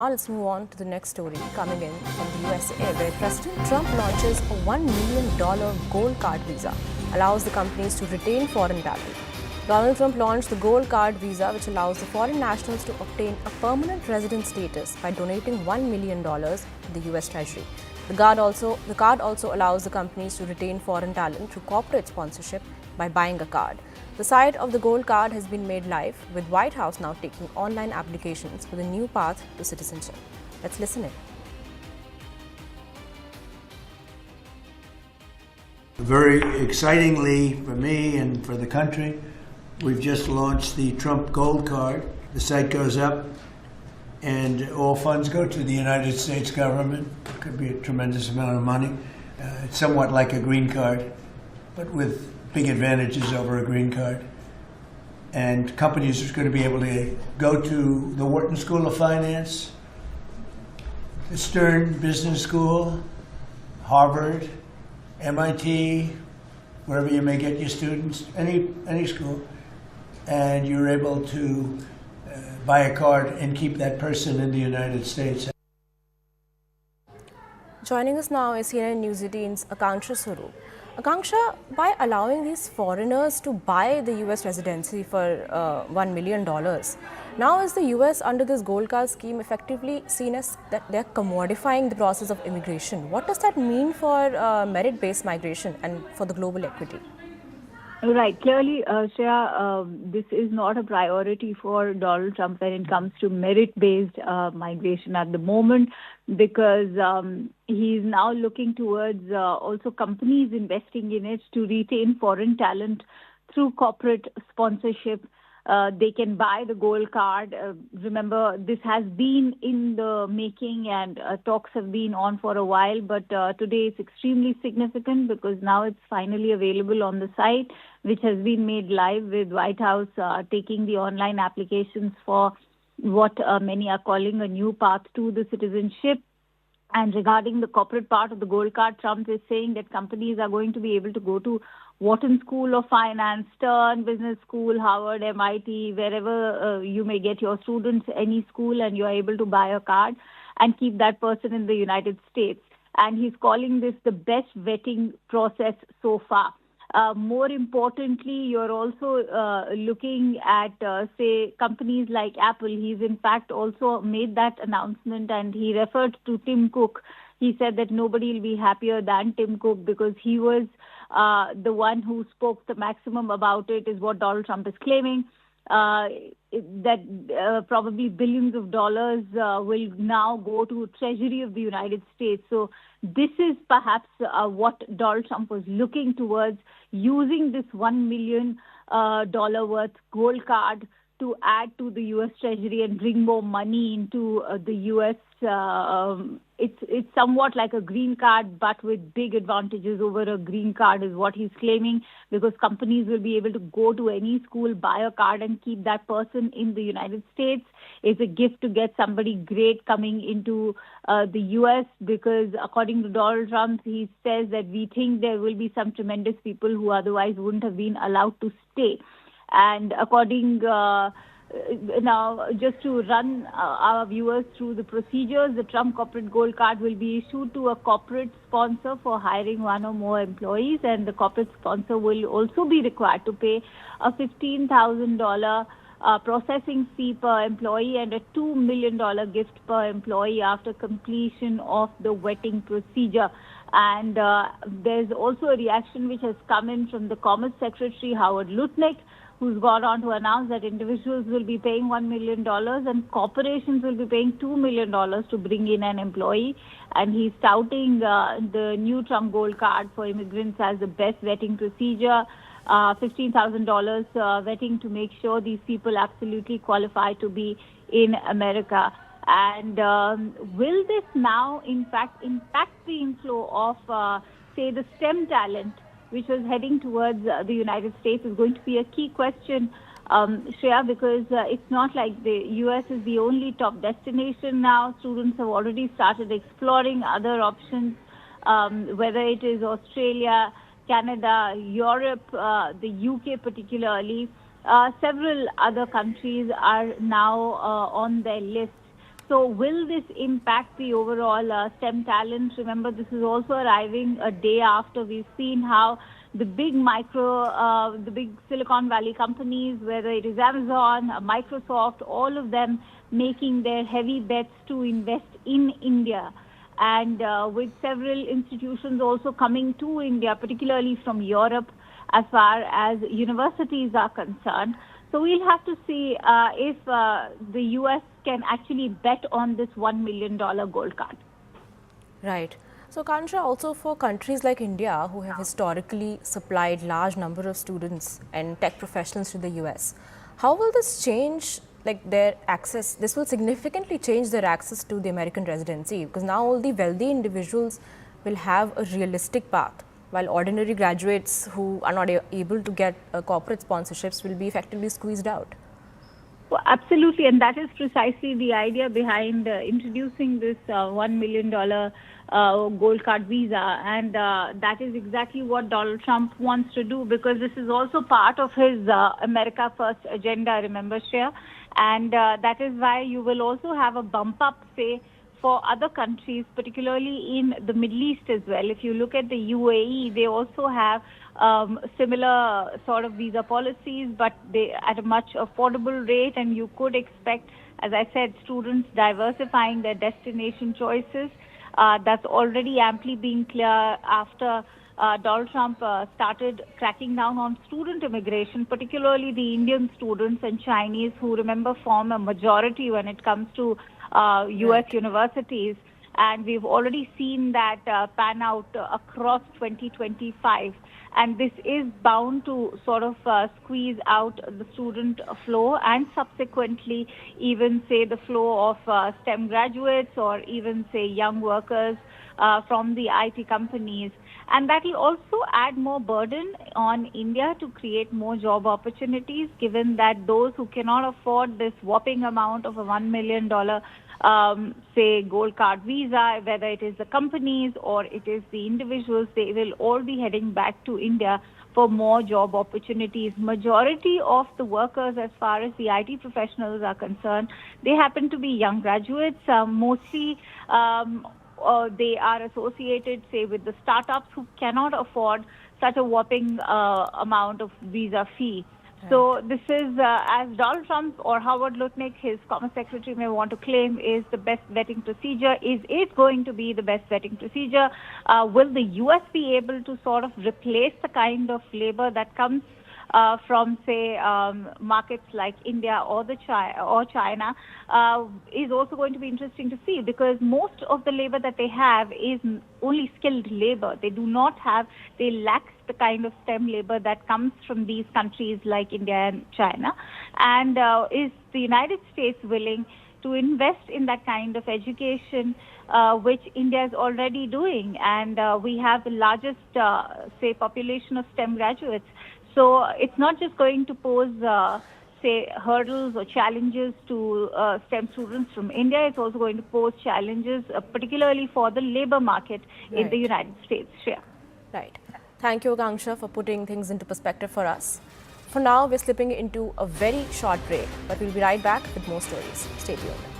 Now let's move on to the next story coming in from the USA, where President Trump launches a $1 million gold card visa, allows the companies to retain foreign talent. Donald Trump launched the gold card visa, which allows the foreign nationals to obtain a permanent resident status by donating $1 million to the US Treasury. The card also allows the companies to retain foreign talent through corporate sponsorship by buying a card. The site of the Gold Card has been made live, with White House now taking online applications for the new path to citizenship. Let's listen in. Very excitingly for me and for the country, we've just launched the Trump Gold Card. The site goes up and all funds go to the United States government. It could be a tremendous amount of money. It's somewhat like a green card, but with big advantages over a green card. And companies are going to be able to go to the Wharton School of Finance, the Stern Business School, Harvard, MIT, wherever you may get your students, any school, and you're able to buy a card and keep that person in the United States. Joining us now is CNN News 18's Akanksha Swaroop. Akanksha, by allowing these foreigners to buy the US residency for $1 million, now is the US under this gold card scheme effectively seen as that they're commodifying the process of immigration? What does that mean for merit-based migration and for the global equity? Right. Clearly, Shreya, this is not a priority for Donald Trump when it comes to merit-based migration at the moment, because he's now looking towards also companies investing in it to retain foreign talent through corporate sponsorship. They can buy the gold card. Remember, this has been in the making and talks have been on for a while, but today it's extremely significant because now it's finally available on the site, which has been made live, with White House taking the online applications for what many are calling a new path to the citizenship. And regarding the corporate part of the gold card, Trump is saying that companies are going to be able to go to Wharton School of Finance, Stern Business School, Harvard, MIT, wherever you may get your students, any school, and you're able to buy a card and keep that person in the United States. And he's calling this the best vetting process so far. More importantly, you're also looking at, say, companies like Apple. He's in fact also made that announcement, and he referred to Tim Cook. He said that nobody will be happier than Tim Cook because he was the one who spoke the maximum about it, is what Donald Trump is claiming. That probably billions of dollars will now go to Treasury of the United States. So this is perhaps what Donald Trump was looking towards, using this $1 million worth gold card to add to the U.S. Treasury and bring more money into the U.S. It's somewhat like a green card, but with big advantages over a green card, is what he's claiming, because companies will be able to go to any school, buy a card, and keep that person in the United States. It's a gift to get somebody great coming into the U.S., because according to Donald Trump, he says that we think there will be some tremendous people who otherwise wouldn't have been allowed to stay. And according now, just to run our viewers through the procedures, the Trump Corporate Gold Card will be issued to a corporate sponsor for hiring one or more employees, and the corporate sponsor will also be required to pay a $15,000 processing fee per employee and a $2 million gift per employee after completion of the vetting procedure. And there's also a reaction which has come in from the Commerce Secretary, Howard Lutnick, who's gone on to announce that individuals will be paying $1 million and corporations will be paying $2 million to bring in an employee. And he's touting the new Trump Gold Card for immigrants as the best vetting procedure, $15,000 vetting to make sure these people absolutely qualify to be in America. And will this now, in fact, impact the inflow of, say, the STEM talent, which was heading towards the United States, is going to be a key question, Shreya, because it's not like the U.S. is the only top destination now. Students have already started exploring other options, whether it is Australia, Canada, Europe, the UK particularly. Several other countries are now on their list. So will this impact the overall STEM talent? Remember, this is also arriving a day after we've seen how the the big Silicon Valley companies, whether it is Amazon, Microsoft, all of them making their heavy bets to invest in India. And with several institutions also coming to India, particularly from Europe, as far as universities are concerned. So we'll have to see if the US can actually bet on this $1 million gold card. Right. So, Kansha, also for countries like India, who have historically supplied large number of students and tech professionals to the US, how will this change their access? This will significantly change their access to the American residency, because now all the wealthy individuals will have a realistic path, while ordinary graduates who are not able to get corporate sponsorships will be effectively squeezed out. Well, absolutely, and that is precisely the idea behind introducing this $1 million gold card visa, and that is exactly what Donald Trump wants to do, because this is also part of his America First agenda, remember, Shreya, and that is why you will also have a bump up, say, for other countries, particularly in the Middle East as well. If you look at the UAE, they also have similar sort of visa policies, but they at a much affordable rate, and you could expect, as I said, students diversifying their destination choices. That's already amply being clear after Donald Trump started cracking down on student immigration, particularly the Indian students and Chinese, who, remember, form a majority when it comes to US universities. And we've already seen that pan out across 2025. And this is bound to sort of squeeze out the student flow, and subsequently even, say, the flow of STEM graduates, or even, say, young workers from the IT companies. And that will also add more burden on India to create more job opportunities, given that those who cannot afford this whopping amount of a $1 million say gold card visa, whether it is the companies or it is the individuals, they will all be heading back to India for more job opportunities. Majority of the workers, as far as the IT professionals are concerned, they happen to be young graduates, mostly they are associated, say, with the startups who cannot afford such a whopping amount of visa fee. Right. So this is, as Donald Trump or Howard Lutnick, his Commerce Secretary, may want to claim, is the best vetting procedure. Is it going to be the best vetting procedure? Will the U.S. be able to sort of replace the kind of labor that comes from, say, markets like India or China, is also going to be interesting to see, because most of the labor that they have is only skilled labor. They lack the kind of STEM labor that comes from these countries like India and China. And is the United States willing to invest in that kind of education, which India is already doing? And we have the largest, say, population of STEM graduates. So it's not just going to pose, say, hurdles or challenges to STEM students from India. It's also going to pose challenges, particularly for the labor market in the United States. Shreya. Right. Thank you, Akanksha, for putting things into perspective for us. For now, we're slipping into a very short break, but we'll be right back with more stories. Stay tuned.